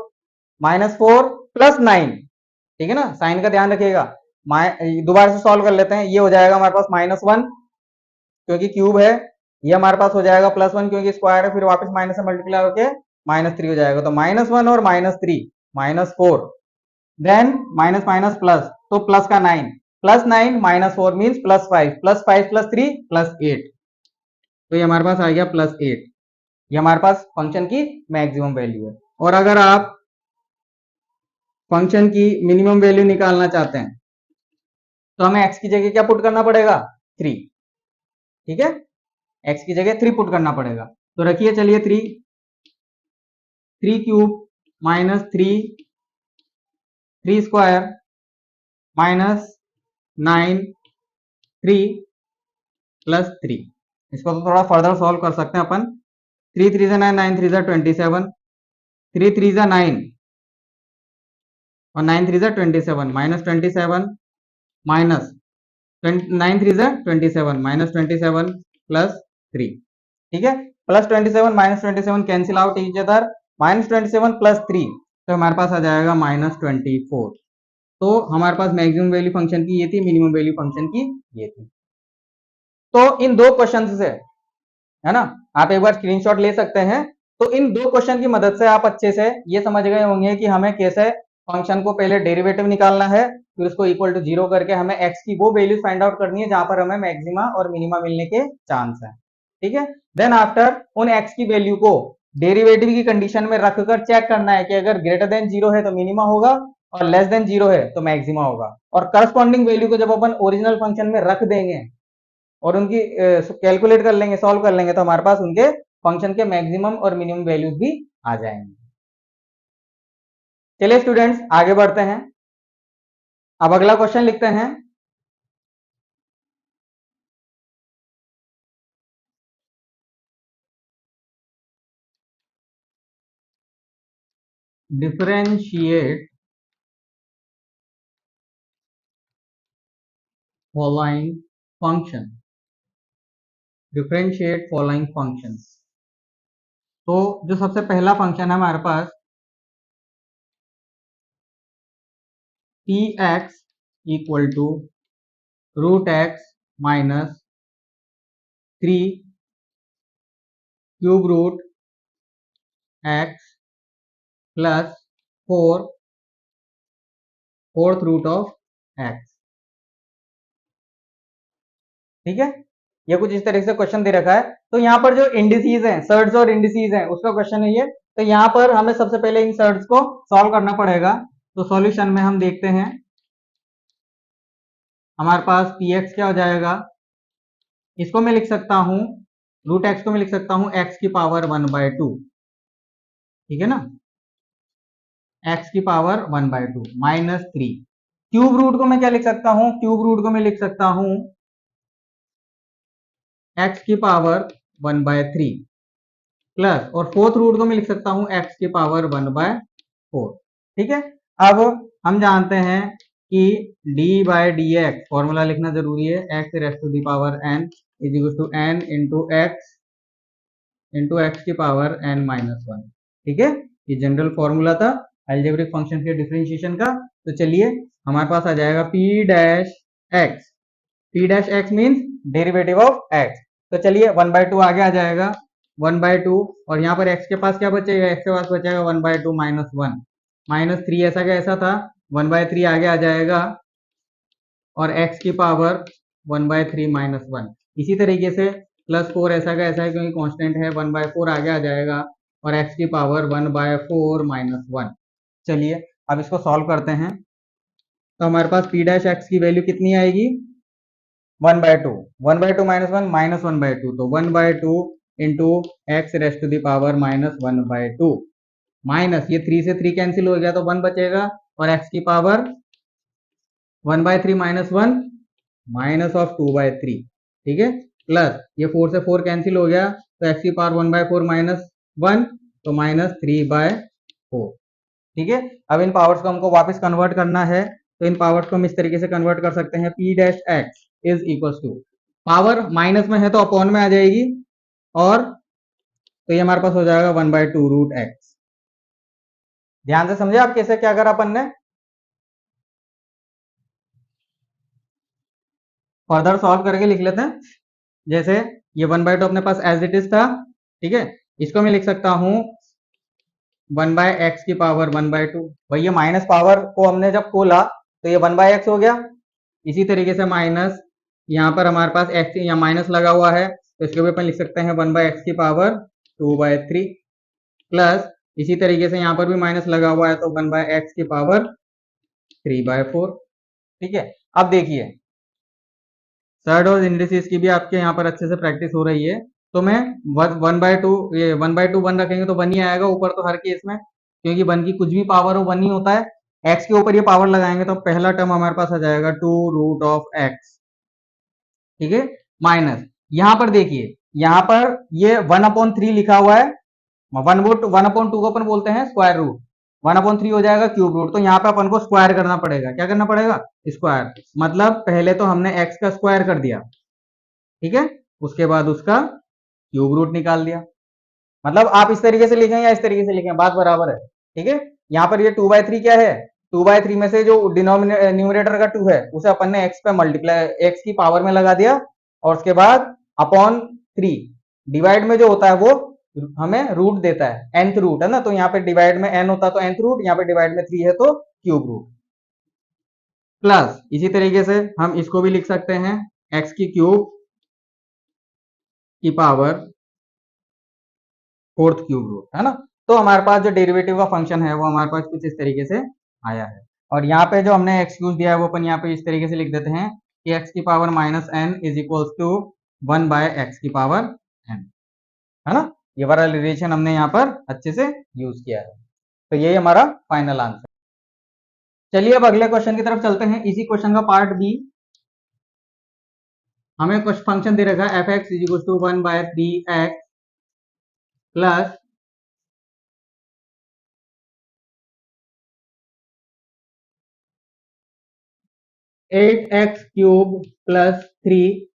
S1: -4 +9। ठीक है ना, साइन का ध्यान रखिएगा। दोबारा से सॉल्व कर लेते हैं। ये हो जाएगा हमारे पास -1 क्योंकि क्यूब है, ये हमारे पास हो जाएगा +1 क्योंकि स्क्वायर है, फिर वापस माइनस से मल्टीप्लाई होके -3 हो जाएगा। तो -1 और -3 -4, देन माइनस माइनस प्लस, तो प्लस का 9, +9 -4 मीन्स +5, +5 +3 +8, तो ये हमारे पास आ गया +8। ये हमारे पास फंक्शन की मैक्सिमम वैल्यू है। और अगर आप फंक्शन की मिनिमम वैल्यू निकालना चाहते हैं तो हमें x की जगह क्या पुट करना पड़ेगा, 3। ठीक है, x की जगह 3 पुट करना पड़ेगा। तो रखिए, चलिए 3³ -3 3² -9 3 +3। इसको तो थोड़ा फर्दर सॉल्व कर सकते हैं अपन। 3 3 9 9 3 27, 3 3 9 और 9 3 27, -27 माइनस 9 3 27 -27 +3। ठीक है, +27 -27 कैंसिल आउट ईच अदर, -27 +3, तो हमारे पास आ जाएगा -24। तो हमारे पास मैक्सिमम वैल्यू फंक्शन की ये थी, मिनिमम वैल्यू फंक्शन की ये थी। तो इन दो क्वेश्चन से, है ना, आप एक बार स्क्रीनशॉट ले सकते हैं। तो इन दो क्वेश्चन की मदद से आप अच्छे से ये समझ गए होंगे कि हमें कैसे फंक्शन को पहले डेरिवेटिव निकालना है, फिर उसको इक्वल टू 0 करके हमें x की वो वैल्यू फाइंड आउट करनी है जहां पर हमें मैक्सिमा और मिनिमा मिलने के चांस है। ठीक है, देन आफ्टर उन x की वैल्यू को डेरिवेटिव की कंडीशन में रखकर चेक करना है कि अगर ग्रेटर देन 0 है तो मिनिमा होगा और लेस देन 0 है तो मैक्सिमा होगा। और करस्पॉन्डिंग वैल्यू को जब अपन ओरिजिनल फंक्शन में रख देंगे और उनकी कैलकुलेट कर लेंगे, सॉल्व कर लेंगे, तो हमारे पास उनके फंक्शन के मैक्सिमम और मिनिमम वैल्यूज भी आ जाएंगे। चलिए स्टूडेंट्स, आगे बढ़ते हैं। अब अगला क्वेश्चन लिखते हैं। Differentiate following function. Differentiate following function. तो जो सबसे पहला फंक्शन है हमारे पास px इक्वल to √x -3 cube root x plus 4 fourth root of x। ठीक है, ये कुछ इस तरह से क्वेश्चन दे रखा है। तो यहाँ पर जो इंडिसीज हैं, सर्ट्स और इंडिसीज हैं, उसका क्वेश्चन है ये। तो यहाँ पर हमें सबसे पहले इन सर्ट्स को सॉल्व करना पड़ेगा। तो सॉल्यूशन में हम देखते हैं, हमारे पास px क्या हो जाएगा, इसको मैं लिख सकता हूं, √x को मैं लिख सकता हूं x की पावर 1/2। ठीक है ना, x की पावर 1/2 -3। क्यूब रूट को मैं क्या लिख सकता हूं, क्यूब रूट को मैं लिख सकता हूं x की पावर 1/3 प्लस, और फोर्थ रूट को मैं लिख सकता हूं x की पावर 1/4। ठीक है, अब हम जानते हैं कि d/dx फॉर्मूला लिखना जरूरी है, x raise to the power n is equal to n into x की पावर n-1। ठीक है, ये जनरल फॉर्मूला था अलजेब्रिक फंक्शन के डिफरेंशिएशन का। तो चलिए, हमारे पास आ जाएगा p' means derivative of x। तो चलिए 1/2 आगे आ जाएगा, 1/2, और यहाँ पर x के पास क्या बचेगा, x के पास बचेगा 1/2 -1 -3, ऐसा का ऐसा था, 1/3 आगे आ जाएगा और x की पावर 1/3 -1। इसी तरीके से +4 ऐसा का ऐसा है क्योंकि कांस्टेंट है, 1/4 आगे आ जाएगा और x की पावर 1/4 -1। चलिए अब इसको सॉल्व करते हैं। तो हमारे पास p' की वैल्यू कितनी आएगी, 1/2, 1/2 -1 -1/2, तो 1/2 into x raise to the power -1/2 minus, ये 3 से 3 कैंसिल हो गया तो 1 बचेगा, और x की पावर 1/3 -1 -2/3। ठीक है, प्लस ये 4 से 4 कैंसिल हो गया तो x की पावर 1/4 -1 तो -3/4। ठीक है, अब इन पावर्स को हमको वापस कन्वर्ट करना है, तो इन पावर्स को हम इस तरीके से कन्वर्ट कर सकते हैं, p dash x is equal to, power minus में है तो अपॉन में आ जाएगी, और तो ये हमारे पास हो जाएगा 1/2 रूट x। ध्यान से समझे आप कैसे क्या करा अपन ने। फर्दर सॉल्व करके लिख लेते हैं। जैसे ये 1/2 अपने पास एज इट इज था, ठीक है, इसको मैं लिख सकता हूं 1/x की पावर 1/2। भाई ये माइनस पावर को हमने जब खोला तो ये 1/x हो गया। इसी तरीके से माइनस यहाँ पर हमारे पास x यहाँ माइनस लगा हुआ है, तो इसको भी अपन लिख सकते हैं 1/x की पावर 2/3, प्लस इसी तरीके से यहाँ पर भी माइनस लगा हुआ है, तो 1/x की पावर 3/4। ठीक है, अब देखिए थर्ड और इंडिसेस की भी आपके यहाँ पर अच्छे से प्रैक्टिस हो रही है, तो मैं 1/2 ये 1/2 1 रखेंगे तो 1 ही आएगा ऊपर, तो हर केस में क्योंकि 1 की कुछ भी पावर हो 1 ही होता है। x के ऊपर ये पावर लगाएंगे तो पहला टर्म हमारे पास आ जाएगा 2 रूट ऑफ x। ठीक है, माइनस यहाँ पर देखिए, यहाँ पर ये 1/3 लिखा हुआ है, 1/2 को अपन बोलते हैं स्क्वायर रूट, 1/3 हो जाएगा क्यूब रूट, तो यहाँ पे अपन को स्क्वायर करना पड़ेगा। क्या करना पड़ेगा? स्क्वायर, मतलब पहले तो हमने x का स्क्वायर कर दिया, ठीक है, उसके बाद उसका क्यूब रूट निकाल दिया। मतलब आप इस तरीके से लिखें या इस तरीके से लिखें, बात बराबर है। ठीक है, यहाँ पर ये 2/3 क्या है, 2/3 में से जो न्यूमरेटर का 2 है उसे अपन ने x पे मल्टीप्लाई, x की पावर में लगा दिया, और उसके बाद अपॉन 3, डिवाइड में जो होता है वो हमें रूट देता है, nth रूट है ना, तो यहाँ पे डिवाइड में n होता है तो nth रूट, यहाँ पे डिवाइड में 3 है तो क्यूब रूट, प्लस इसी तरीके से हम इसको भी लिख सकते हैं x की क्यूब की पावर 4th क्यूब रूट, है ना। तो हमारे पास जो डेरिवेटिव का फंक्शन है वो हमारे पास कुछ इस तरीके से आया है, और यहाँ पे जो हमने एक्सक्यूज दिया है वो अपन यहाँ पे इस तरीके से लिख देते हैं कि x की power -n is equals to 1/x की पावर n, है ना। ये वाला रिलेशन हमने यहाँ पर अच्छे से यूज किया है, तो यही हमारा फाइनल आंसर। चलिए अब अगले क्वेश्चन की तरफ चलते हैं। इसी क्वेश्चन का पार्ट बी, हमें कुछ फंक्शन दे रखा है f(x) is equals to 1/3x plus 8x cube plus 3/8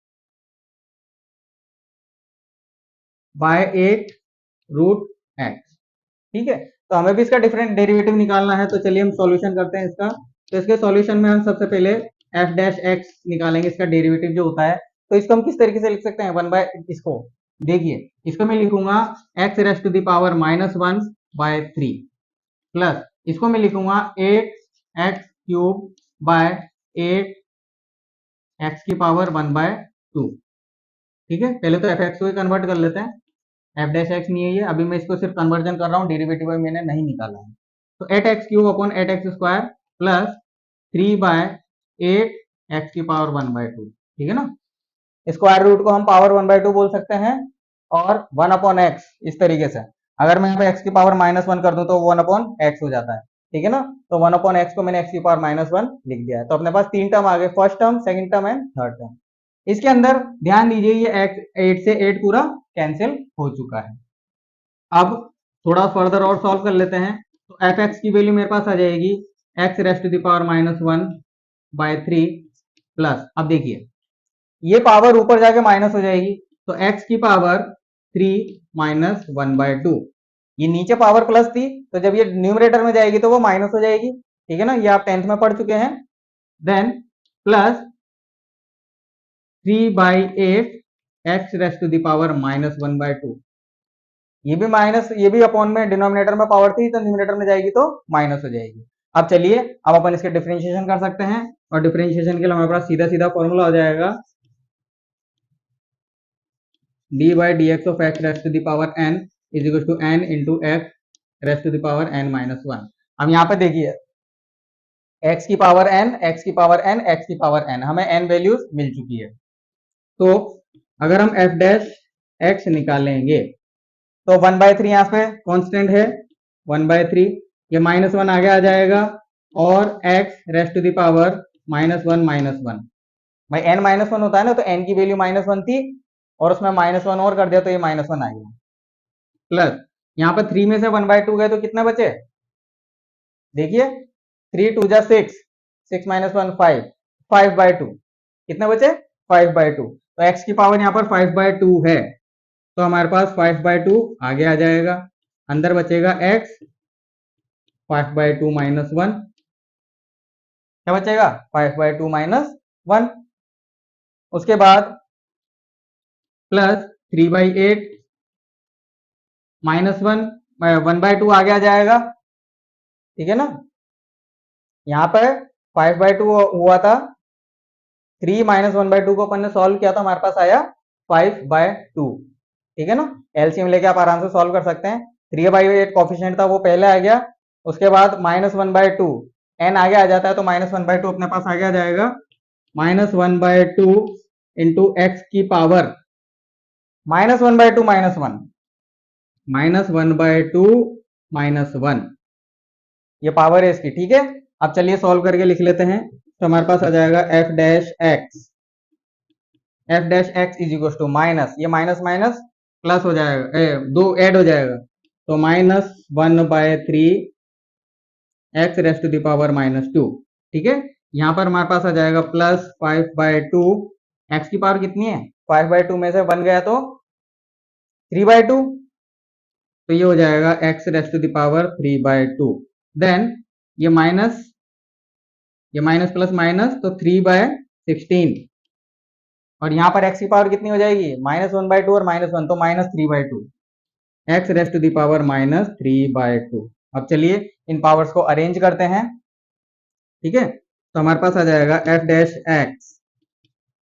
S1: root x। ठीक है, तो हमें भी इसका डिफरेंट डेरिवेटिव निकालना है, तो चलिए हम सॉल्यूशन करते हैं इसका। तो इसके सॉल्यूशन में हम सबसे पहले f डैश x निकालेंगे, इसका डेरिवेटिव जो होता है। तो इसको हम किस तरीके से लिख सकते हैं, 1/, इसको देखिए, इसको मैं लिखूंगा x raise to the power -1/3 plus इसको मैं लिखूंगा 8x क्यूब बाय 8 x की पावर 1/2। ठीक है, पहले तो f(x) को ही कन्वर्ट कर लेते हैं, f डैश x नहीं है ये, अभी मैं इसको सिर्फ कन्वर्जन कर रहा हूँ, डेरिवेटिव मैंने नहीं निकाला है। तो 8x cube upon 8x square plus 3/8 x की पावर 1/2। ठीक है ना, स्क्वायर रूट को हम पावर 1/2 बोल सकते हैं, और 1/x इस तरीके से, अगर मैं यहाँ पे x की पावर -1 कर दूं तो 1/x हो जाता है। ठीक है ना, तो 1/x को मैंने x की पावर -1 लिख दिया है, तो अपने पास 3 टर्म आ गए, first term, second term and third term. इसके अंदर ध्यान दीजिए ये 8 से 8 पूरा कैंसिल हो चुका है। अब थोड़ा फर्दर और सॉल्व कर लेते हैं, तो f(x) की वैल्यू मेरे पास आ जाएगी x raise to the power -1/3 plus, अब देखिए ये पावर ऊपर जाके माइनस हो जाएगी, तो x की पावर 3 - 1/2, ये नीचे पावर प्लस थी, तो जब ये न्यूमरेटर में जाएगी तो वो माइनस हो जाएगी। ठीक है ना, ये आप 10th में पढ़ चुके हैं। Then plus 3/8 x raise to the power -1/2, ये भी माइनस, ये भी अपॉन में डिनोमिनेटर में पावर थी तो न्यूमरेटर में जाएगी तो माइनस हो जाएगी। अब चलिए अब अपन इसके डिफरेंशिएशन कर सकते हैं, और डिफरेंशिएशन के लिए हमारे पास सीधा सीधा फॉर्मूला हो जाएगा d/dx of x raise to the power n is equal to n into x raise to the power n-1। अब यहाँ पे देखिए x की पावर n, x की पावर n, x की पावर n, हमें n वैल्यूज मिल चुकी है। तो अगर हम f डैश x निकालेंगे तो 1/3 यहाँ पे कांस्टेंट है, 1/3, ये -1 आगे आ जाएगा, और x raise to the power -1 भाई n -1 होता है ना, तो n की वैल्यू -1 थी, और उसमें -1 और कर दिया तो ये -1 आ गया, प्लस यहाँ पर 3 में से 1/2 गए तो कितने बचे, देखिए 3 2 जा 6, 6 - 1 5, 5/2 कितने बचे, 5/2। तो x की पावर यहाँ पर 5/2 है, तो हमारे पास 5/2 आगे आ जाएगा, अंदर बचेगा x, 5/2 - 1, क्या बचेगा 5/2 - 1। उसके बाद प्लस 3/8 -1, 1/2 आगे आ जाएगा, ठीक है ना। यहाँ पर 5/2 हुआ था, 3 - 1/2 को अपन ने सॉल्व किया तो हमारे पास आया 5/2, ठीक है ना। एलसीएम लेके आप आराम से सॉल्व कर सकते हैं। 3/8 कोफिशिएंट था वो पहले आ गया, उसके बाद -1/2 n आगे आ जाता है तो -1/2 अपने पास आगे आ जाएगा, -1/2 इंटू एक्स की पावर -1/2 -1, -1/2 -1, ये पावर है इसकी, ठीक है। अब चलिए सॉल्व करके लिख लेते हैं, तो हमारे पास आ जाएगा f dash x is equal to minus, ये माइनस माइनस प्लस हो जाएगा, दो ऐड हो जाएगा, तो -1/3 x raise to the power -2, ठीक है। यहाँ पर हमारे पास आ जाएगा प्लस 5/2, x की पावर कितनी है, 5/2 में से 1 गया तो 3/2, तो ये हो जाएगा x raise to the power 3/2। Then ये माइनस प्लस माइनस, तो 3/16, और यहाँ पर x की पावर कितनी हो जाएगी, -1/2 और -1 तो -3/2, x raise to the power -3/2। अब चलिए इन पावर्स को अरेंज करते हैं, ठीक है। तो हमारे पास आ जाएगा f dash x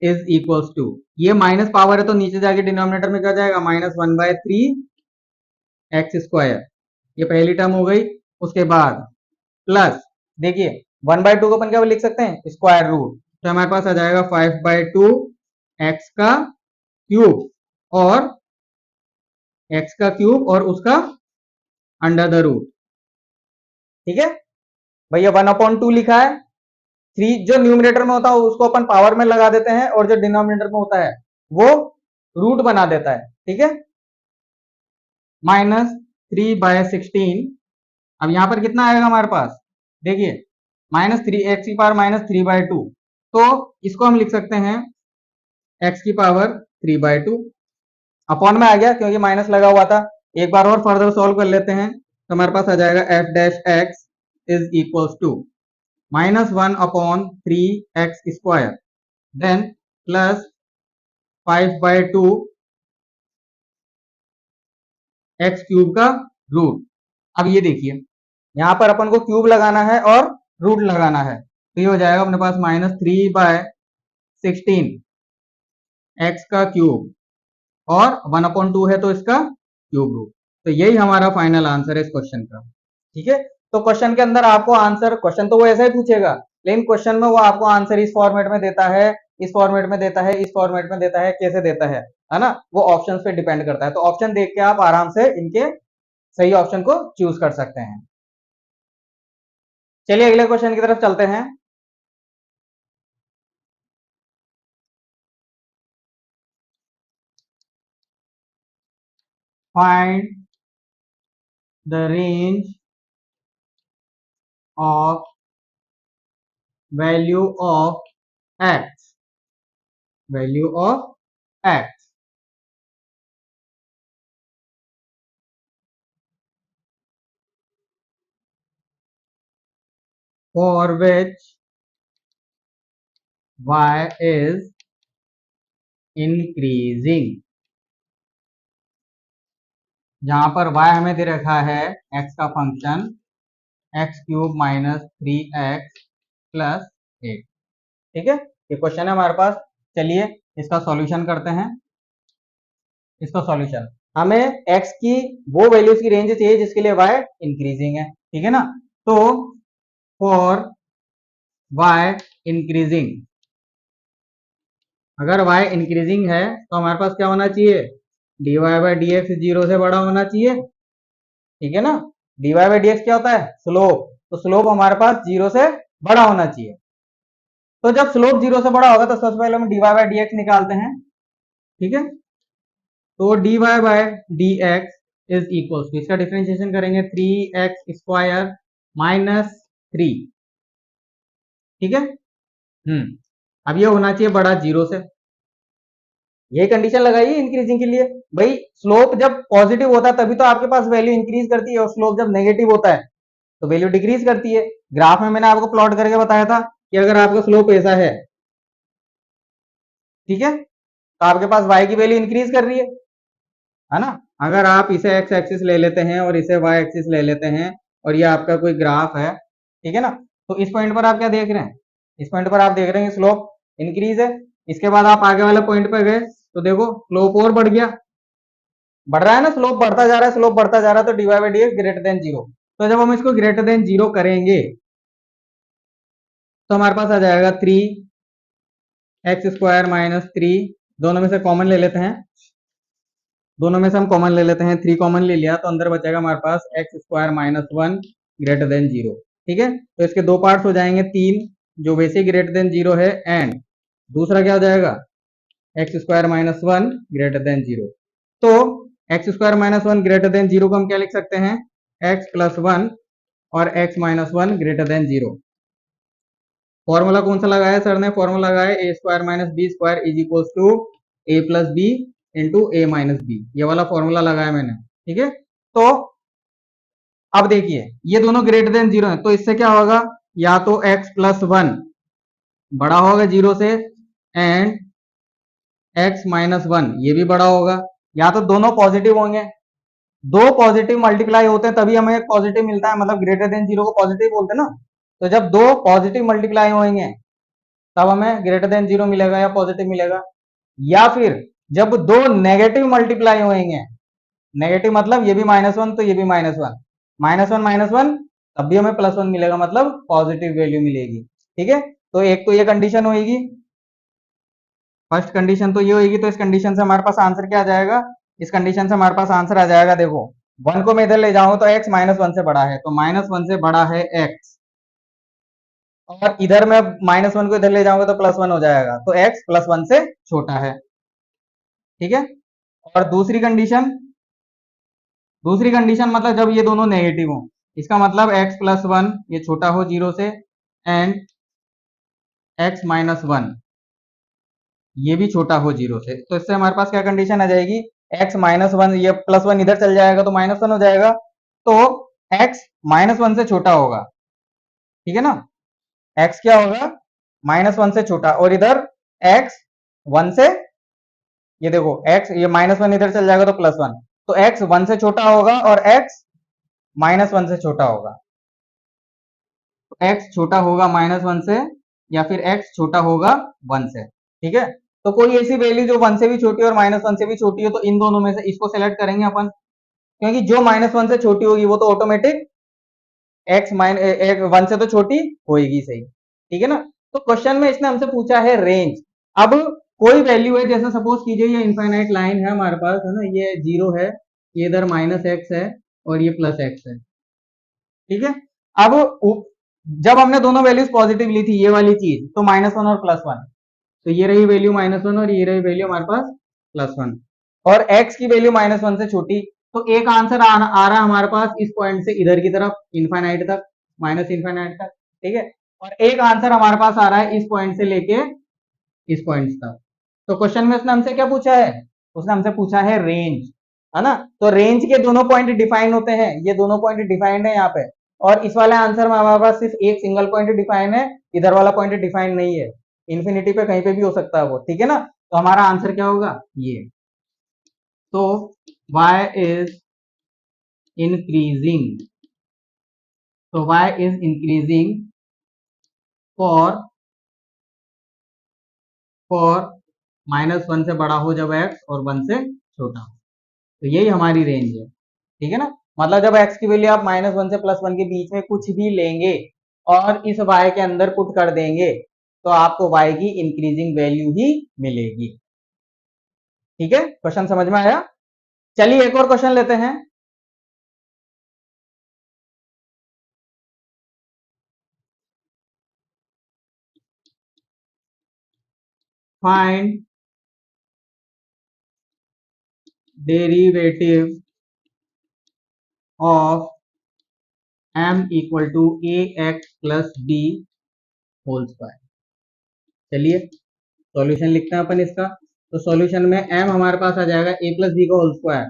S1: is equals to, ये माइनस पावर है तो नीचे जाके डिनोमिनेटर में क्या जाएगा, -1/3 x स्क्वायर, ये पहली टर्म हो गई। उसके बाद प्लस, देखिए 1/2 को अपन क्या लिख सकते हैं, स्क्वायर रूट, तो हमारे पास आ जाएगा 5/2 x का क्यूब, और x का क्यूब और उसका अंडर द रूट, ठीक है भैया। 1/2 लिखा है, 3 जो न्यूमरेटर में होता है उसको अपन पावर में लगा देते हैं, और जो डिनोमिनेटर में होता है वो रूट बना देता है, ठीक है। -3/16, अब यहां पर कितना आएगा हमारे पास, देखिए -3 x की पावर -3/2, तो इसको हम लिख सकते हैं x की पावर 3/2, अपॉन में आ गया क्योंकि माइनस लगा हुआ था। एक बार और फर्दर सॉल्व कर लेते हैं, तो हमारे पास आ जाएगा f dash x is equals to -1/3 x square, then plus 5/2 x cube का रूट। अब ये देखिए यहां पर अपन को क्यूब लगाना है और रूट लगाना है, तो ये हो जाएगा अपने पास -3/16 x का क्यूब, और 1/2 है तो इसका क्यूब रूट। तो यही हमारा फाइनल आंसर है इस क्वेश्चन का, ठीक है। तो क्वेश्चन के अंदर आपको आंसर, क्वेश्चन तो वो ऐसा ही पूछेगा, लेकिन क्वेश्चन में वो आपको आंसर इस फॉर्मेट में देता है, इस फॉर्मेट में देता है, इस फॉर्मेट में देता है, कैसे देता है ना, वो ऑप्शंस पे डिपेंड करता है। तो ऑप्शन देख के आप आराम से इनके सही ऑप्शन को चूज कर सकते हैं। चलिए अगले क्वेश्चन की तरफ चलते हैं। Find the range of value of x, value of x for which y is increasing, जहां पर y हमें दे रखा है x का फंक्शन x³ -3x + 8, ठीक है। ये क्वेश्चन है हमारे पास। चलिए इसका सॉल्यूशन करते हैं। इसका सॉल्यूशन, हमें x की वो वैल्यूज की रेंज चाहिए जिसके लिए y इंक्रीजिंग है, ठीक है ना। तो फॉर y इंक्रीजिंग, अगर y इंक्रीजिंग है तो हमारे पास क्या होना चाहिए, dy/dx 0 से बड़ा होना चाहिए, ठीक है ना। dy/dx क्या होता है, स्लोप, तो स्लोप हमारे पास 0 से बड़ा होना चाहिए। तो जब स्लोप 0 से बड़ा होगा तो सबसे पहले हम dy/dx निकालते हैं, ठीक है। तो dy by dx is equal to, इसका डिफरेंशिएशन करेंगे 3x² माइनस 3। ठीक है। अब ये होना चाहिए बड़ा जीरो से। ये कंडीशन लगाइए इंक्रीजिंग के लिए। भाई स्लोप जब पॉजिटिव होता है तभी तो आपके पास वैल्यू इंक्रीज करती है, और स्लोप जब नेगेटिव होता है तो वैल्यू डिक्रीज करती है। ग्राफ में मैंने आपको प्लॉट करके बताया था कि अगर आपका स्लोप ऐसा है, ठीक है, तो आपके पास y की वैल्यू इंक्रीज कर रही है ना। अगर आप इसे x एक्सिस ले लेते हैं और इसे y एक्सिस ले लेते हैं और ये आपका कोई ग्राफ है, ठीक है ना, तो इस पॉइंट पर आप क्या देख रहे हैं, इस पॉइंट पर आप देख रहे हैं स्लोप इंक्रीज है। इसके बाद आप आगे वाले पॉइंट पर गए तो देखो स्लोप और बढ़ गया, बढ़ रहा है ना, स्लोप बढ़ता जा रहा है, स्लोप बढ़ता जा रहा है, तो dy by dx greater than zero. तो जब हम इसको ग्रेटर देन जीरो करेंगे तो हमारे पास आ जाएगा 3x² माइनस 3, दोनों में से कॉमन ले लेते हैं, दोनों में से हम कॉमन ले लेते हैं, 3 कॉमन ले लिया तो अंदर बचेगा हमारे पास x² minus 1 greater than zero. ठीक है, तो इसके दो पार्ट्स हो जाएंगे, 3 जो वैसे ग्रेटर देन जीरो है, एंड दूसरा क्या हो जाएगा x² minus 1 greater than zero. तो x² minus 1 greater than zero को हम क्या लिख सकते हैं, x प्लस 1 और x minus 1 greater than zero. Formula कौन सा लगाया सर ने, फॉर्मूला लगाया a² minus b² is equal to a plus b into a minus b, ये वाला फॉर्मूला लगाया मैंने। ठीक है, तो अब देखिए ये दोनों ग्रेटर देन जीरो है, तो इससे क्या होगा, या तो x प्लस 1 बड़ा होगा जीरो से, एंड x माइनस 1 ये भी बड़ा होगा, या तो दोनों पॉजिटिव होंगे। दो पॉजिटिव मल्टीप्लाई होते हैं तभी हमें एक पॉजिटिव मिलता है, मतलब ग्रेटर देन जीरो को पॉजिटिव बोलते हैं ना। तो जब दो पॉजिटिव मल्टीप्लाई होंगे तब हमें ग्रेटर देन जीरो मिलेगा या पॉजिटिव मिलेगा, या फिर जब दो नेगेटिव मल्टीप्लाई होंगे, नेगेटिव मतलब ये भी -1 तो ये भी -1, -1 तब भी हमें +1 मिलेगा, मतलब पॉजिटिव वैल्यू मिलेगी। ठीक है, तो एक तो ये कंडीशन होगी, फर्स्ट कंडीशन तो ये होगी। तो इस कंडीशन से हमारे पास आंसर क्या आ जाएगा, इस कंडीशन से हमारे पास आंसर आ जाएगा, देखो 1 को मैं इधर ले जाऊं तो x -1 से बड़ा है, तो -1 से बड़ा है x, और इधर मैं -1 को इधर ले जाऊंगा तो +1 हो जाएगा, तो x +1 से छोटा है। ठीक है, और दूसरी कंडीशन मतलब जब ये दोनों नेगेटिव हो, इसका मतलब x प्लस 1 ये छोटा हो जीरो से, एंड x माइनस 1 ये भी छोटा हो जीरो से। तो इससे हमारे पास क्या कंडीशन आ जाएगी, x -1 ये +1 इधर चल जाएगा तो -1 हो जाएगा, तो x -1 से छोटा होगा। ठीक है ना, x क्या होगा, -1 से छोटा, और इधर x 1 से, ये देखो x ये -1 इधर चल जाएगा तो +1, तो x 1 से छोटा होगा और x -1 से छोटा होगा। तो x छोटा होगा -1 से, या फिर x छोटा होगा 1 से। ठीक है, तो कोई ऐसी वैल्यू जो 1 से भी छोटी और -1 से भी छोटी हो, तो इन दोनों में से इसको सेलेक्ट करेंगे अपन, क्योंकि जो -1 से छोटी होगी वो तो ऑटोमेटिक x 1 से तो छोटी होगी, सही। ठीक है ना, तो क्वेश्चन में इसने हमसे पूछा है रेंज। अब कोई वैल्यू है, जैसे सपोज कीजिए ये इनफाइनाइट लाइन है हमारे पास, है ना, ये जीरो है, ये इधर -x है और ये +x है। ठीक है, अब जब हमने दोनों वैल्यूज पॉजिटिव ली थी, ये वाली चीज, तो -1 और +1, तो ये रही वैल्यू -1 और ये रही वैल्यू हमारे पास +1, और x की वैल्यू -1 से छोटी, तो एक आंसर आ रहा है हमारे पास इस पॉइंट से इधर की तरफ इनफाइनाइट तक, ∞ तक। ठीक है, और एक आंसर हमारे पास आ रहा है इस पॉइंट से लेके इस पॉइंट तक। तो क्वेश्चन में उसने हमसे क्या पूछा है, उसने हमसे पूछा है रेंज, है ना। तो रेंज के दोनों पॉइंट डिफाइन होते हैं, ये दोनों पॉइंट डिफाइंड है यहाँ पे, और इस वाले आंसर में हमारे पास सिर्फ एक सिंगल पॉइंट डिफाइन है, इधर वाला पॉइंट डिफाइन नहीं है, इन्फिनिटी पे कहीं पे भी हो सकता है वो। ठीक है ना, तो हमारा आंसर क्या होगा ये, तो y इज इंक्रीजिंग, तो y इज इंक्रीजिंग फॉर -1 से बड़ा हो जब x और 1 से छोटा हो, तो यही हमारी रेंज है। ठीक है ना, मतलब जब x की वैल्यू आप -1 से +1 के बीच में कुछ भी लेंगे और इस y के अंदर पुट कर देंगे तो आपको y की इंक्रीजिंग वैल्यू ही मिलेगी। ठीक है, क्वेश्चन समझ में आया। चलिए एक और क्वेश्चन लेते हैं। Find derivative of m equal to a x plus b whole square. चलिए सॉल्यूशन लिखते हैं अपन इसका। तो सॉल्यूशन में m हमारे पास आ जाएगा a प्लस बी का होल स्क्वायर,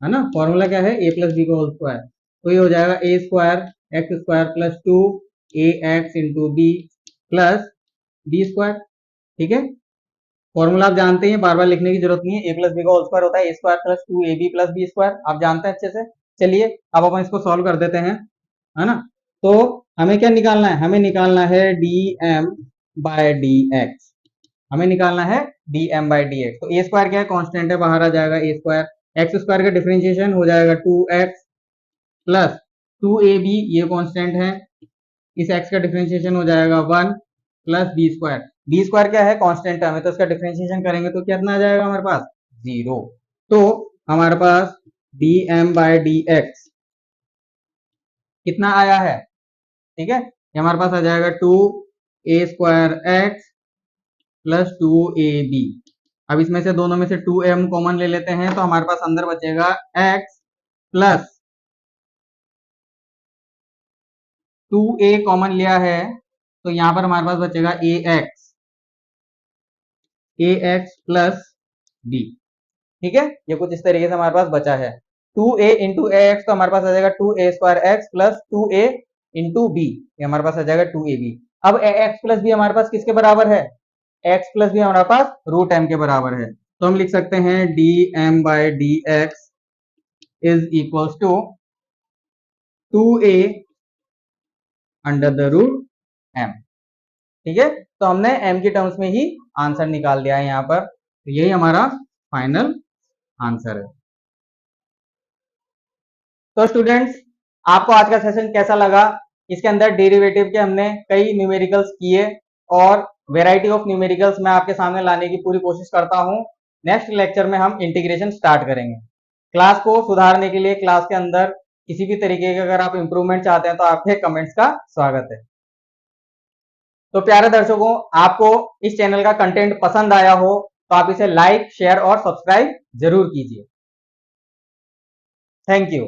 S1: है ना। फॉर्मूला क्या है, a प्लस बी का होल स्क्वायर। तो ये हो जाएगा a square x square plus 2ax into b plus b square. ठीक है, फॉर्मूला आप जानते हैं, बार बार लिखने की जरूरत नहीं है। a प्लस बी का होल स्क्वायर होता है a square plus 2ab plus b square, आप जानते हैं अच्छे से। चलिए अब अपन इसको सॉल्व कर देते हैं, है ना। तो हमें क्या निकालना है, हमें निकालना है dm बाय dx। हमें निकालना है dm बाय dx। तो a स्क्वायर क्या है, कांस्टेंट है, बाहर आ जाएगा a स्क्वायर। एक्स स्क्वायर का डिफरेंशिएशन हो जाएगा 2x प्लस 2ab, ये कांस्टेंट है। इस x का डिफरेंशिएशन हो जाएगा 1 plus b square. B square क्या है, कांस्टेंट है, हमें तो इसका डिफरेंशिएशन करेंगे तो कितना आ जाएगा हमारे पास, 0। तो हमारे पास dm बाय dx कितना आया है, ठीक है, ये हमारे पास आ जाएगा 2a square x plus 2ab। अब इसमें से दोनों में से 2m कॉमन ले लेते हैं, तो हमारे पास अंदर बचेगा x प्लस 2a कॉमन लिया है, तो यहां पर हमारे पास बचेगा ax प्लस b। ठीक है, ये कुछ इस तरीके से हमारे पास बचा है। 2a इंटू एक्स, तो हमारे पास आ जाएगा 2a square x plus 2a into b, ये हमारे पास आ जाएगा 2ab। अब एक्स प्लस बी हमारे पास किसके बराबर है, एक्स प्लस बी हमारे पास रूट m के बराबर है। तो हम लिख सकते हैं dm by dx is equals to 2a under the root m। ठीक है, तो हमने m की टर्म्स में ही आंसर निकाल दिया है यहाँ पर। तो यही हमारा फाइनल आंसर है। तो स्टूडेंट्स, आपको आज का सेशन कैसा लगा। इसके अंदर डेरिवेटिव के हमने कई न्यूमेरिकल्स किए और वेराइटी ऑफ न्यूमेरिकल्स मैं आपके सामने लाने की पूरी कोशिश करता हूं। नेक्स्ट लेक्चर में हम इंटीग्रेशन स्टार्ट करेंगे। क्लास को सुधारने के लिए क्लास के अंदर किसी भी तरीके के अगर आप इंप्रूवमेंट चाहते हैं तो आपके कमेंट्स का स्वागत है। तो प्यारे दर्शकों, आपको इस चैनल का कंटेंट पसंद आया हो तो आप इसे लाइक, शेयर और सब्सक्राइब जरूर कीजिए। Thank you.